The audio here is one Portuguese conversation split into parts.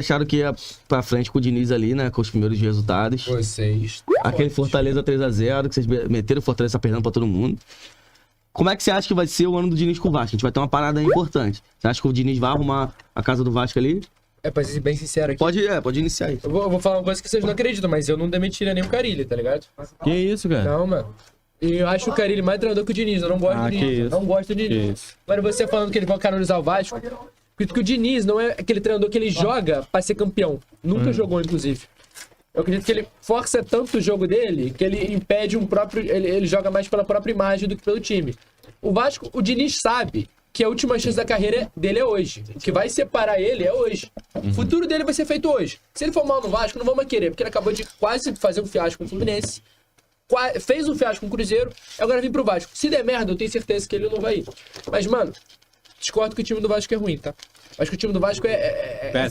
acharam que ia pra frente com o Diniz ali, né? Com os primeiros resultados. Vocês. Aquele Fortaleza 3x0, que vocês meteram o Fortaleza perdendo pra todo mundo. Como é que você acha que vai ser o ano do Diniz com o Vasco? A gente vai ter uma parada aí importante. Você acha que o Diniz vai arrumar a casa do Vasco ali? Pra ser bem sincero aqui. Pode iniciar aí. Eu vou falar uma coisa que vocês não acreditam, mas eu não demitiria nem o Carilli, tá ligado? Que isso, cara? Não, mano. E eu acho o Carilli mais treinador que o Diniz. Eu não gosto do que Diniz. isso. Não gosto do Diniz. Agora você falando que eles vão canonizar o Vasco. Porque o Diniz não é aquele treinador que ele joga pra ser campeão. Nunca jogou, inclusive. Eu acredito que ele força tanto o jogo dele que ele impede um próprio. Ele joga mais pela própria imagem do que pelo time. O Vasco, o Diniz sabe que a última chance da carreira dele é hoje. O que vai separar ele é hoje. O futuro dele vai ser feito hoje. Se ele for mal no Vasco, não vamos querer, porque ele acabou de quase fazer um fiasco com o Fluminense. Fez um fiasco com o Cruzeiro, agora vem pro Vasco. Se der merda, eu tenho certeza que ele não vai ir. Mas, mano, discordo que o time do Vasco é ruim, tá? Acho que o time do Vasco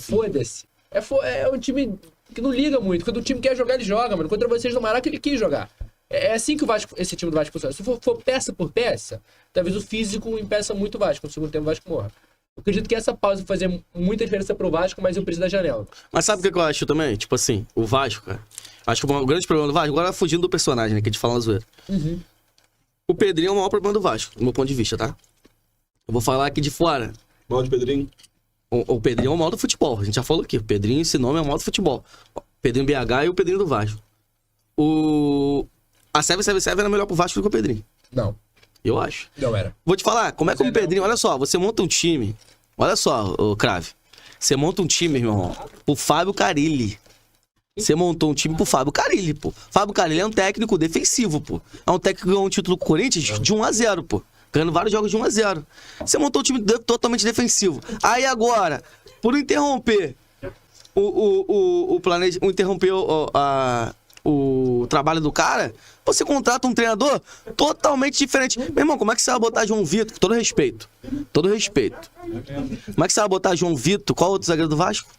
foda-se. É um time que não liga muito. Quando o time quer jogar, ele joga, mano. Contra vocês no Maraca, ele quis jogar. É assim que esse time do Vasco funciona. Se for peça por peça, talvez o físico impeça muito o Vasco. No segundo tempo, o Vasco morra. Eu acredito que essa pausa vai fazer muita diferença pro Vasco, mas eu preciso da janela. Mas sabe o que eu acho também? Tipo assim, o Vasco, cara. Acho que o grande problema do Vasco, agora fugindo do personagem, né? Que a gente fala na zoeira. O Pedrinho é o maior problema do Vasco, do meu ponto de vista, tá? Eu vou falar aqui de fora. Mal de Pedrinho? O Pedrinho é o mal do futebol. A gente já falou aqui. O Pedrinho, esse nome é o mal do futebol. O Pedrinho BH e o Pedrinho do Vasco. A 777 era melhor pro Vasco do que o Pedrinho. Não. Eu acho. Não era. Vou te falar, como é que o Pedrinho... Olha só, você monta um time... Olha só, ô Crave. Você monta um time, meu irmão, pro Fábio Carilli. Você montou um time pro Fábio Carilli, pô. Fábio Carilli é um técnico defensivo, pô. É um técnico que ganhou um título com o Corinthians de 1x0, pô. Ganhando vários jogos de 1x0. Você montou um time totalmente defensivo. Aí agora, por interromper interromper o trabalho do cara, você contrata um treinador totalmente diferente. Meu irmão, como é que você vai botar João Vitor? Com todo respeito. Todo respeito. Como é que você vai botar João Vitor? Qual outro zagueiro do Vasco?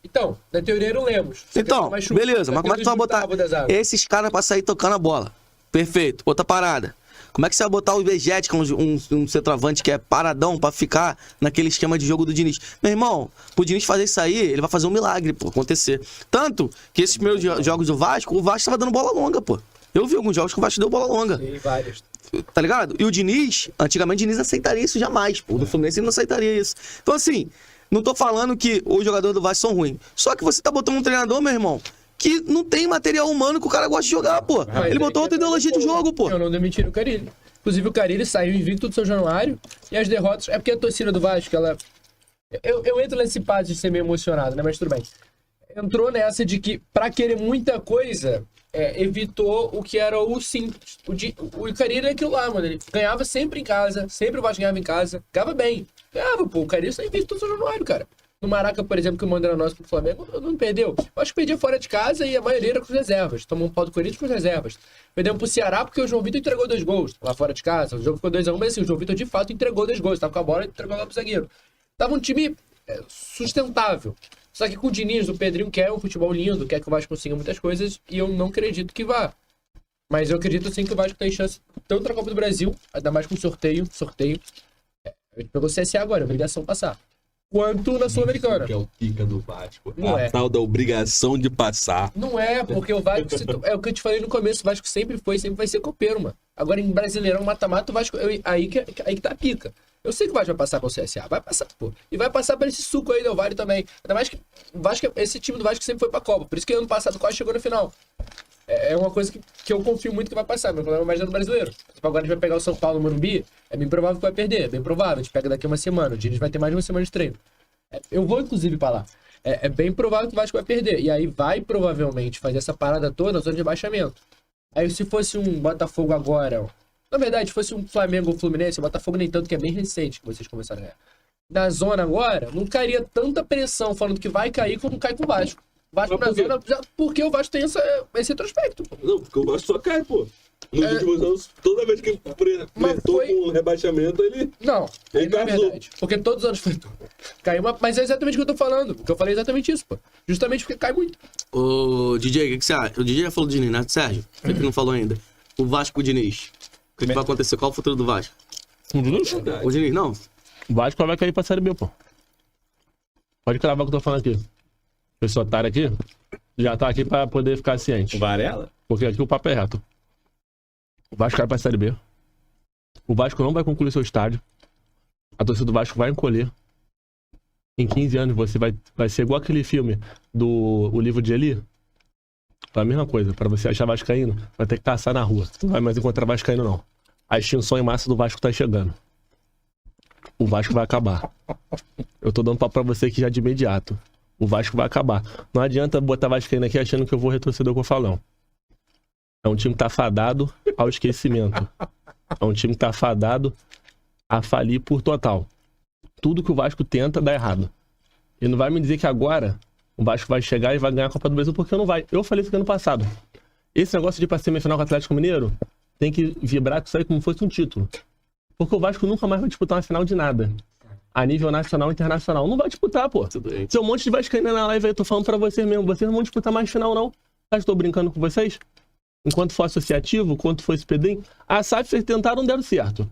Então, na teoria era o Lemos. Então, beleza. Mas como é que você vai botar esses caras pra sair tocando a bola? Perfeito. Outra parada. Como é que você vai botar o Vegete, que é um centroavante que é paradão, pra ficar naquele esquema de jogo do Diniz? Meu irmão, pro Diniz fazer isso aí, ele vai fazer um milagre, pô, acontecer. Tanto que esses primeiros jogos do Vasco, o Vasco tava dando bola longa, pô. Eu vi alguns jogos que o Vasco deu bola longa. Sim, vários. Tá ligado? E o Diniz, antigamente o Diniz aceitaria isso jamais, pô. Do Fluminense ele não aceitaria isso. Então assim, não tô falando que os jogadores do Vasco são ruins. Só que você tá botando um treinador, meu irmão, que não tem material humano que o cara gosta de jogar, pô. Ele botou outra ideologia de jogo, pô. Eu não demitiria o Carilli. Inclusive, o Carilli saiu invicto do São Januário e as derrotas... É porque a torcida do Vasco, ela... Eu entro nesse passo de ser meio emocionado, né? Mas tudo bem. Entrou nessa de que, pra querer muita coisa, evitou o que era o simples. O Carilli é aquilo lá, mano. Ele ganhava sempre em casa, sempre o Vasco ganhava em casa. Ganhava bem. Ganhava, pô. O Carilli saiu invicto do São Januário, cara. No Maraca, por exemplo, que o mando era nosso pro Flamengo, não perdeu. Eu acho que perdia fora de casa e a maioria era com as reservas. Tomou um pau do Corinthians com as reservas. Perdemos pro Ceará porque o João Vitor entregou 2 gols lá fora de casa. O jogo ficou 2x1, mas assim, o João Vitor de fato entregou 2 gols. Tava com a bola e entregou lá pro zagueiro. Tava um time sustentável. Só que com o Diniz, o Pedrinho quer um futebol lindo, quer que o Vasco consiga muitas coisas e eu não acredito que vá. Mas eu acredito sim que o Vasco tem chance tanto na Copa do Brasil, ainda mais com sorteio. Ele pegou o CSA agora, obrigação passar. Quanto na Sul-Americana. Que é o pica do Vasco. Não é. A tal da obrigação de passar. Não é, porque o Vasco... É o que eu te falei no começo, o Vasco sempre vai ser copeiro, mano. Agora em Brasileirão, mata-mata, o Vasco... Aí que tá a pica. Eu sei que o Vasco vai passar com o CSA, vai passar, pô. E vai passar pra esse suco aí, Del Valle também. Ainda mais que o Vasco, esse time do Vasco sempre foi pra Copa, por isso que ano passado quase chegou na final. É uma coisa que eu confio muito que vai passar, meu problema é mais no brasileiro. Agora a gente vai pegar o São Paulo no Morumbi, é bem provável que vai perder, é bem provável. A gente pega daqui uma semana, o Diniz vai ter mais de uma semana de treino. Eu vou, inclusive, pra lá. É bem provável que o Vasco vai perder. E aí vai, provavelmente, fazer essa parada toda na zona de rebaixamento. Aí se fosse um Botafogo agora... Na verdade, se fosse um Flamengo ou Fluminense, o Botafogo nem tanto, que é bem recente que vocês começaram a ganhar. Na zona agora, não cairia tanta pressão falando que vai cair como cai com o Vasco. O Vasco na zona... Porque o Vasco tem esse retrospecto, pô. Não, porque o Vasco só cai, pô. Nos últimos anos, toda vez que flertou com o rebaixamento, ele... Não, ele não é verdade. Porque todos os anos foi... Caiu uma... Mas é exatamente o que eu tô falando. O que eu falei é exatamente isso, pô. Justamente porque cai muito. Ô, DJ, o que você acha? O DJ já falou do Diniz, né? Sérgio, você que não falou ainda. O Vasco com o Diniz. O que vai acontecer? Qual é o futuro do Vasco? O Diniz? O Diniz, não. O Vasco vai cair pra Série B, pô. Pode cravar o que eu tô falando aqui. esse otário aqui, já tá aqui pra poder ficar ciente. Varela? Porque aqui o papo é reto. O Vasco vai pra Série B. O Vasco não vai concluir seu estádio. A torcida do Vasco vai encolher. Em 15 anos você vai ser igual aquele filme o livro de Eli. É a mesma coisa. Pra você achar vascaíno, vai ter que caçar na rua. Não vai mais encontrar vascaíno, não. A extinção em massa do Vasco tá chegando. O Vasco vai acabar. Eu tô dando papo pra você aqui já de imediato. O Vasco vai acabar. Não adianta botar vascaíno aqui achando que eu vou retroceder o que eu falo, não. É um time que tá fadado ao esquecimento. É um time que tá fadado a falir por total. Tudo que o Vasco tenta dá errado. E não vai me dizer que agora o Vasco vai chegar e vai ganhar a Copa do Brasil, porque não vai. Eu falei isso ano passado. Esse negócio de ir pra semifinal com o Atlético Mineiro tem que vibrar com isso aí como fosse um título. Porque o Vasco nunca mais vai disputar uma final de nada. A nível nacional e internacional. Não vai disputar, pô. Se um monte de vascaíno na live aí, eu tô falando pra vocês mesmo. Vocês não vão disputar mais final, não. Acho que tô brincando com vocês. Enquanto for associativo, enquanto for esse pedrinho. A SAF, vocês tentaram, não deram certo.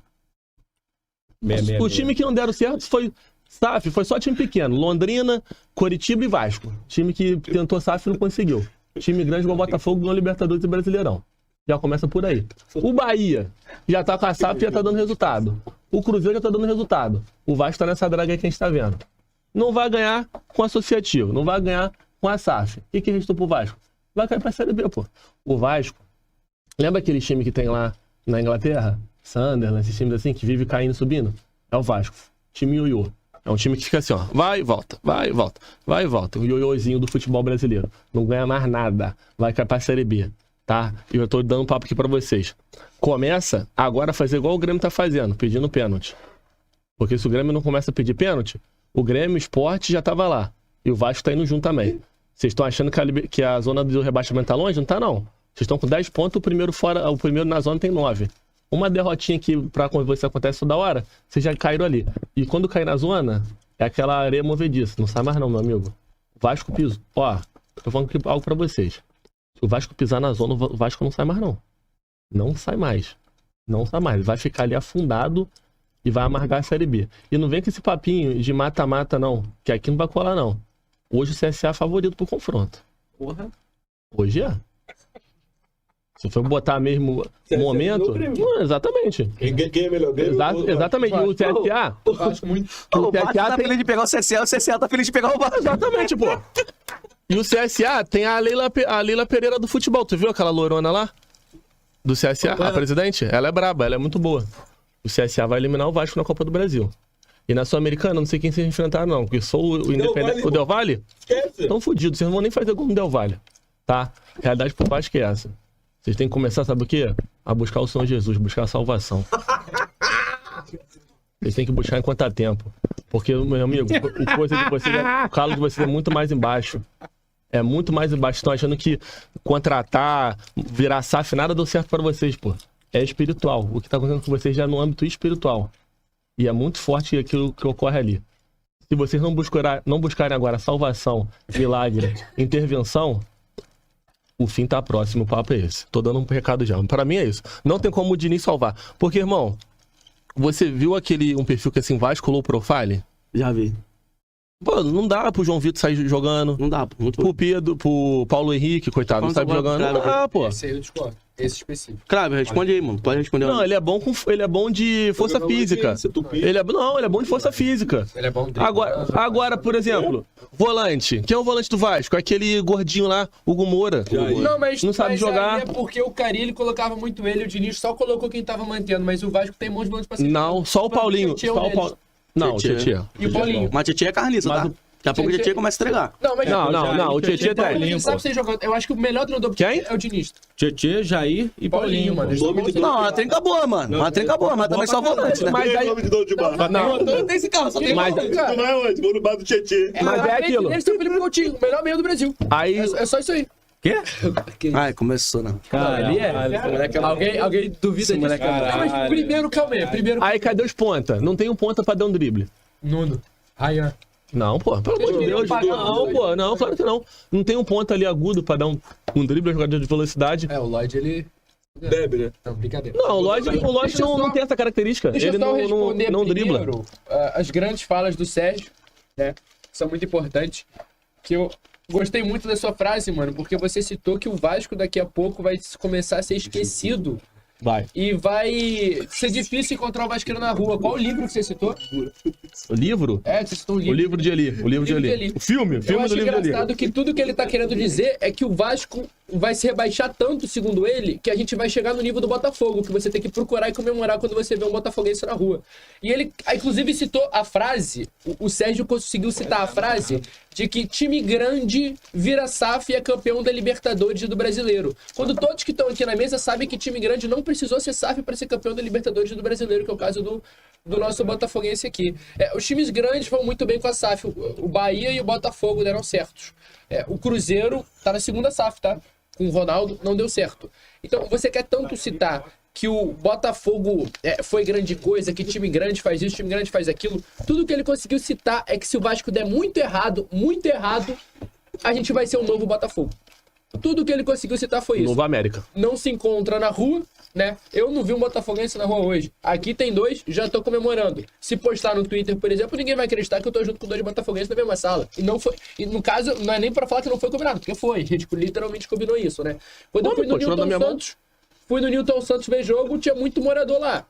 O time que não deram certo foi SAF, foi só time pequeno. Londrina, Coritiba e Vasco. Time que tentou SAF e não conseguiu. Time grande igual Botafogo ganhou Libertadores e Brasileirão. Já começa por aí. O Bahia já tá com a SAF e já tá dando resultado. O Cruzeiro já tá dando resultado. O Vasco tá nessa draga aí que a gente tá vendo. Não vai ganhar com o associativo, não vai ganhar com a SAF. O que restou pro Vasco? Vai cair pra Série B, pô. O Vasco, lembra aquele time que tem lá na Inglaterra? Sunderland, esses times assim, que vive caindo e subindo? É o Vasco. Time ioiô. É um time que fica assim, ó. Vai e volta, vai e volta, vai e volta. O ioiôzinho do futebol brasileiro. Não ganha mais nada. Vai cair pra Série B. Tá? E eu tô dando um papo aqui pra vocês. Começa agora a fazer igual o Grêmio tá fazendo, pedindo pênalti. Porque se o Grêmio não começa a pedir pênalti, o Grêmio, o Sport já tava lá. E o Vasco tá indo junto também. Vocês estão achando que a zona do rebaixamento tá longe? Não tá, não. Vocês estão com 10 pontos, o primeiro na zona tem 9. Uma derrotinha que pra você acontece toda hora, vocês já caíram ali. E quando cair na zona, é aquela areia movediça. Não sai mais não, meu amigo. O Vasco piso. Ó, tô falando algo pra vocês. Se o Vasco pisar na zona, o Vasco não sai mais, não. Não sai mais. Não sai mais. Vai ficar ali afundado e vai amargar a Série B. E não vem com esse papinho de mata-mata, não. Que aqui não vai colar, não. Hoje o CSA é favorito pro confronto. Porra. Hoje é. Se for botar mesmo o momento... exatamente. Quem é melhor? Exatamente. O CSA... O Vasco tá feliz de pegar o CSA tá feliz de pegar o Vasco. Exatamente, pô. E o CSA tem a Leila Pereira do futebol. Tu viu aquela loirona lá? Do CSA, a presidente? Ela é braba, ela é muito boa. O CSA vai eliminar o Vasco na Copa do Brasil. E na Sul-Americana, não sei quem vocês enfrentaram, não. Porque sou o Independente. O Del Valle? Esquece. Estão fodidos, vocês não vão nem fazer gol no Del Valle. Tá? A realidade pro Vasco é essa. Vocês têm que começar, sabe o quê? A buscar o Senhor Jesus, buscar a salvação. Vocês têm que buscar enquanto há tempo. Porque, meu amigo, o calo de vocês é muito mais embaixo. É muito mais embaixo. Estão achando que contratar, virar SAF, nada deu certo para vocês, pô. É espiritual. O que tá acontecendo com vocês já é no âmbito espiritual. E é muito forte aquilo que ocorre ali. Se vocês não buscarem agora salvação, milagre, intervenção, o fim tá próximo, o papo é esse. Tô dando um recado já. Para mim é isso. Não tem como o Diniz salvar. Porque, irmão, você viu um perfil que é assim, Vasco low profile? Já vi. Pô, não dá pro João Vitor sair jogando. Não dá, pô. Pro Pedro, pro Paulo Henrique, coitado, não sabe jogando. Não dá, pô. Esse aí eu discordo. Esse específico. Crave, responde aí, mano. Pode responder. Não, ele é bom de força física. Ele é bom de força física. Ele é bom de... Agora, por exemplo, volante. Quem é o volante do Vasco? Aquele gordinho lá, Hugo Moura. Não, mas não sabe jogar. É porque o Carille colocava muito ele, o Diniz só colocou quem tava mantendo, mas o Vasco tem um monte de volantes pra ser. Não, só o Paulinho. Não, o Tietê. E o Paulinho. Mas o Tietê é carniça, tá? Daqui a pouco o Tietê começa a entregar. Não, o Tietê tem. Ele sabe ser jogando. Eu acho que o melhor treinador é o Diniz. Tietê, Jair e Paulinho, mano. Não, a trinca boa, mano. Uma trinca boa, mas também só volante, né? Mas aí... nome de dono de bar. Não, não tem esse carro, só tem mas... nome, Tu vai onde? Vou no bar do Tietê. Mas é aquilo. Eles são o Felipe Coutinho, o melhor meio do Brasil. Aí... É só isso aí. Quê? Ai, começou, não. Ali é. Alguém duvida disso? Mas primeiro, calma aí. Aí cadê os ponta? Não tem um ponta pra dar um drible. Nuno. Ryan. Não, pô, pelo amor de Deus. Não, pô, não, claro que não. Não tem um ponto ali agudo pra dar um drible, um jogador de velocidade. É, o Lloyd, ele... Deve, né? Não, brincadeira. Não, o Lloyd não tem essa característica. Ele não dribla. As grandes falas do Sérgio, né, são muito importantes. Que Gostei muito da sua frase, mano, porque você citou que o Vasco daqui a pouco vai começar a ser esquecido. Vai. E vai ser difícil encontrar o vascaíno na rua. Qual o livro que você citou? O livro? É, você citou um O livro. livro de Eli. O livro de Eli. O filme Eu do acho livro de Eli. engraçado que tudo que ele tá querendo dizer é que o Vasco vai se rebaixar tanto, segundo ele, que a gente vai chegar no nível do Botafogo, que você tem que procurar e comemorar quando você vê um botafoguense na rua. E ele, inclusive, citou a frase, o Sérgio conseguiu citar a frase de que time grande vira SAF e é campeão da Libertadores e do Brasileiro. Quando todos que estão aqui na mesa sabem que time grande não precisou ser SAF para ser campeão da Libertadores e do Brasileiro, que é o caso do nosso botafoguense aqui. Os times grandes vão muito bem com a SAF. O Bahia e o Botafogo deram certos. O Cruzeiro tá na segunda SAF, tá? Com o Ronaldo, não deu certo. Então, você quer tanto citar que o Botafogo foi grande coisa, que time grande faz isso, time grande faz aquilo. Tudo que ele conseguiu citar é que se o Vasco der muito errado, a gente vai ser um novo Botafogo. Tudo que ele conseguiu citar foi isso. Novo América. Não se encontra na rua, né? Eu não vi um botafoguense na rua hoje. Aqui tem 2, já tô comemorando. Se postar no Twitter, por exemplo, ninguém vai acreditar que eu tô junto com 2 botafoguenses na mesma sala. E não foi. E no caso, não é nem pra falar que não foi combinado, porque foi. A gente literalmente combinou isso, né? Quando eu fui no Newton Santos ver jogo, tinha muito morador lá.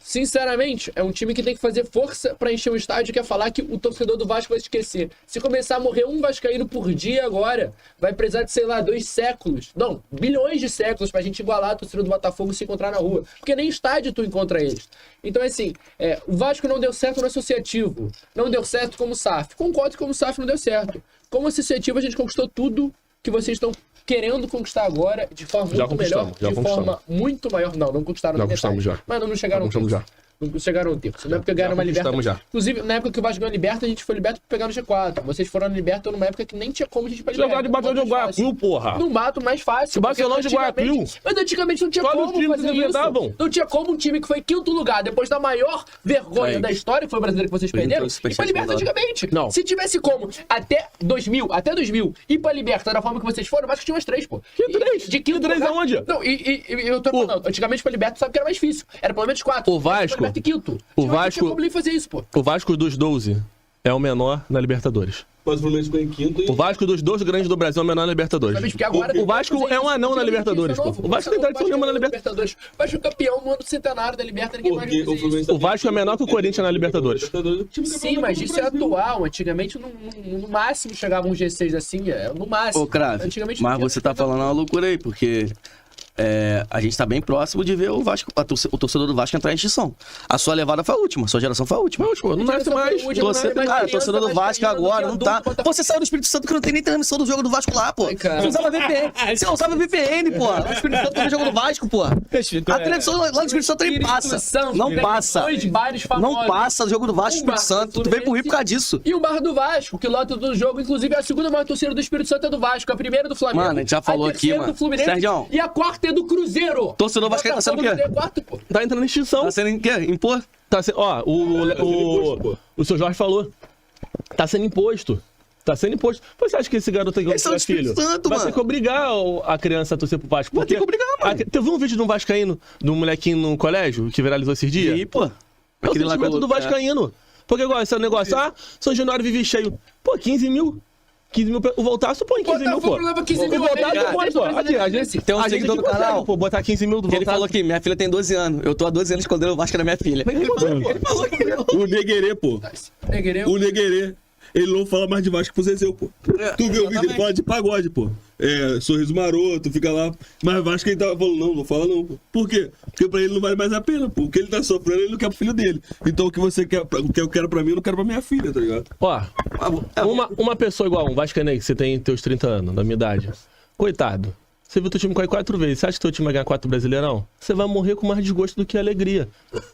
Sinceramente, é um time que tem que fazer força pra encher o estádio, que é falar que o torcedor do Vasco vai esquecer. Se começar a morrer um vascaíno por dia agora, vai precisar de, sei lá, 2 séculos. Não, bilhões de séculos pra gente igualar a torcida do Botafogo e se encontrar na rua. Porque nem estádio tu encontra eles. Então, assim, o Vasco não deu certo no associativo. Não deu certo como SAF. Concordo que como SAF não deu certo. Como associativo, a gente conquistou tudo que vocês estão querendo conquistar agora de forma muito melhor, de forma muito maior. Não conquistaram. Já conquistamos já. Mas não chegaram já. Não chegaram ao terço. Não é porque ganharam uma liberta. Já. Inclusive, na época que o Vasco ganhou a liberta, a gente foi liberto pra pegar no G4. Vocês foram na liberta numa época que nem tinha como a gente ir pra liberta. Jogar debaixo de Guayaquil, porra. No mato mais fácil. Barcelona de Guayaquil. Mas antigamente não tinha Só como os times fazer que isso. enfrentavam. Não tinha como um time que foi quinto lugar, depois da maior vergonha da história, que foi o brasileiro que vocês perderam, ir pra liberta antigamente. Não. Se tivesse como, até 2000, ir pra liberta da forma que vocês foram, o Vasco tinha umas 3, pô. Que 3? De quinto três lugar. aonde? Não, eu tô falando, antigamente pra liberta sabe que era mais difícil. Era pelo menos 4. O Vasco- Liberta e quinto. o Vasco- Não tinha como nem fazer isso, pô. O Vasco dos 12 é o menor na Libertadores. Mas o Fluminense ficou em quinto e... O Vasco dos 12 grandes do Brasil é o menor na Libertadores. Porque agora O Vasco é um anão na Libertadores, pô. O Vasco tem tradição nenhuma na Libertadores. O Vasco é campeão no ano centenário da Liberta, ninguém mais vai Porque o fazer isso. Fluminense O Vasco é menor que o Corinthians na Libertadores. Sim, mas isso é atual. Antigamente, no máximo, chegava um G6 assim, no máximo. Ô, Crave, Antigamente mas não tinha você tá falando uma loucura aí, porque a gente tá bem próximo de ver o Vasco, o torcedor do Vasco entrar em extinção. A sua levada foi a última, a sua geração foi a última. Não nasce mais. Cara, o torcedor do Vasco agora não tá. Pô, você saiu do Espírito Santo que não tem nem transmissão do jogo do Vasco lá, pô. Ai, cara. Você usava VPN. Você não usava VPN, pô. O Espírito Santo tem jogo do Vasco, pô. A televisão lá do Espírito Santo nem passa. Não passa. Dois bares famosos. Não passa o jogo do Vasco Espírito Santo. Tu veio pro Rio por causa disso. E o bar do Vasco, que lota do jogo, inclusive a segunda maior torcida do Espírito Santo é do Vasco, a primeira é do Flamengo. Mano, a gente já falou aqui, terceira é mano. do Fluminense Sérgio. e a quarta é do Cruzeiro. Torcedor vascaíno tá sendo o quê? É quarto, pô. Tá entrando em extinção. Tá sendo em quê? Impor? Tá sendo, o seu Jorge falou. Tá sendo imposto. Tá sendo imposto. Você acha que esse garoto aqui Esse é o Espírito Santo, vai mano. ter que obrigar a criança a torcer pro Vasco? Vai ter que obrigar, mano. Teve um vídeo de um vascaíno, de um molequinho no colégio, que viralizou esses dias? E, pô. É o sentimento do vascaíno. Porque agora, esse negócio, São Januário vive cheio. Pô, 15 mil. 15 mil, o Voltaço põe 15 mil, pô. Botafogo leva 15 mil. O Voltaço põe, pô. Aqui, a gente Tem um a gente seguidor do consegue, canal. pô, botar 15 mil do Que ele Voltaço. falou aqui, minha filha tem 12 anos. Eu tô há 12 anos escondendo o Vasco da minha filha. Ele falou aqui. O Neguerê, pô. Neguereu. O Neguerê. Ele não fala mais de Vasco pro Zezeu, pô. Tu vê o vídeo, ele fala de pagode, pô. Sorriso maroto, fica lá. Mas Vasco ele tava falando, não fala não, pô. Por quê? Porque pra ele não vale mais a pena, pô. O que ele tá sofrendo, ele não quer pro filho dele. Então o que você quer, o que eu quero pra mim, eu não quero pra minha filha, tá ligado? Ó, uma pessoa igual um vascaíno que você tem teus 30 anos, da minha idade. Coitado. Você viu teu time cair 4 vezes. Você acha que teu time vai ganhar 4 Brasileirão? Você vai morrer com mais desgosto do que alegria.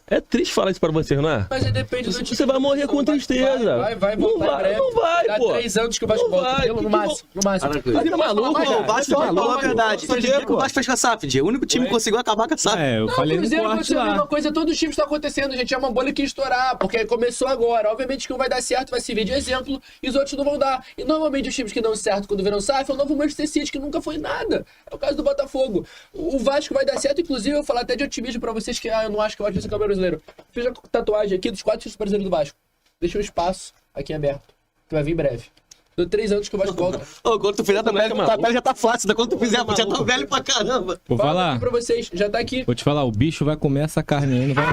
É triste falar isso pra você, não é? Mas depende do time. Você vai morrer com tristeza. Vai Não voltar em vai, breve. não vai, Dá pô. 3 anos que o Vasco Não volta. vai. No máximo. No máximo. Você tá maluco, Vai, pô? O Vasco Tá falou a maluco? verdade. Por O quê, que o pô? Vasco fez com a SAF, Dia? O único time que conseguiu acabar com a SAF. Eu falei no Cruzeiro corte aconteceu a lá. mesma coisa, todos os times estão acontecendo, gente. É uma bolha que ia estourar, porque começou agora. Obviamente que um vai dar certo, vai servir de exemplo, e os outros não vão dar. E normalmente os times que dão certo quando viram SAF é o novo Manchester City, que nunca foi nada. É o caso do Botafogo. O Vasco vai dar certo, inclusive, eu vou falar até de otimismo pra vocês, que eu não acho que o Vasco vai ser campeão brasileiro. Fiz a tatuagem aqui dos 4 títulos brasileiros do Vasco. Deixa um espaço aqui em aberto, que vai vir em breve. Deu 3 anos que o Vasco volta. Ô, quando tu fizer a tabela, Como é que é, a tabela já tá fácil. Quando tu fizer, já tá velho pra caramba. Vou Fala falar. aqui pra vocês, já tá aqui. Vou te falar, o bicho vai comer essa carne aí, não vai.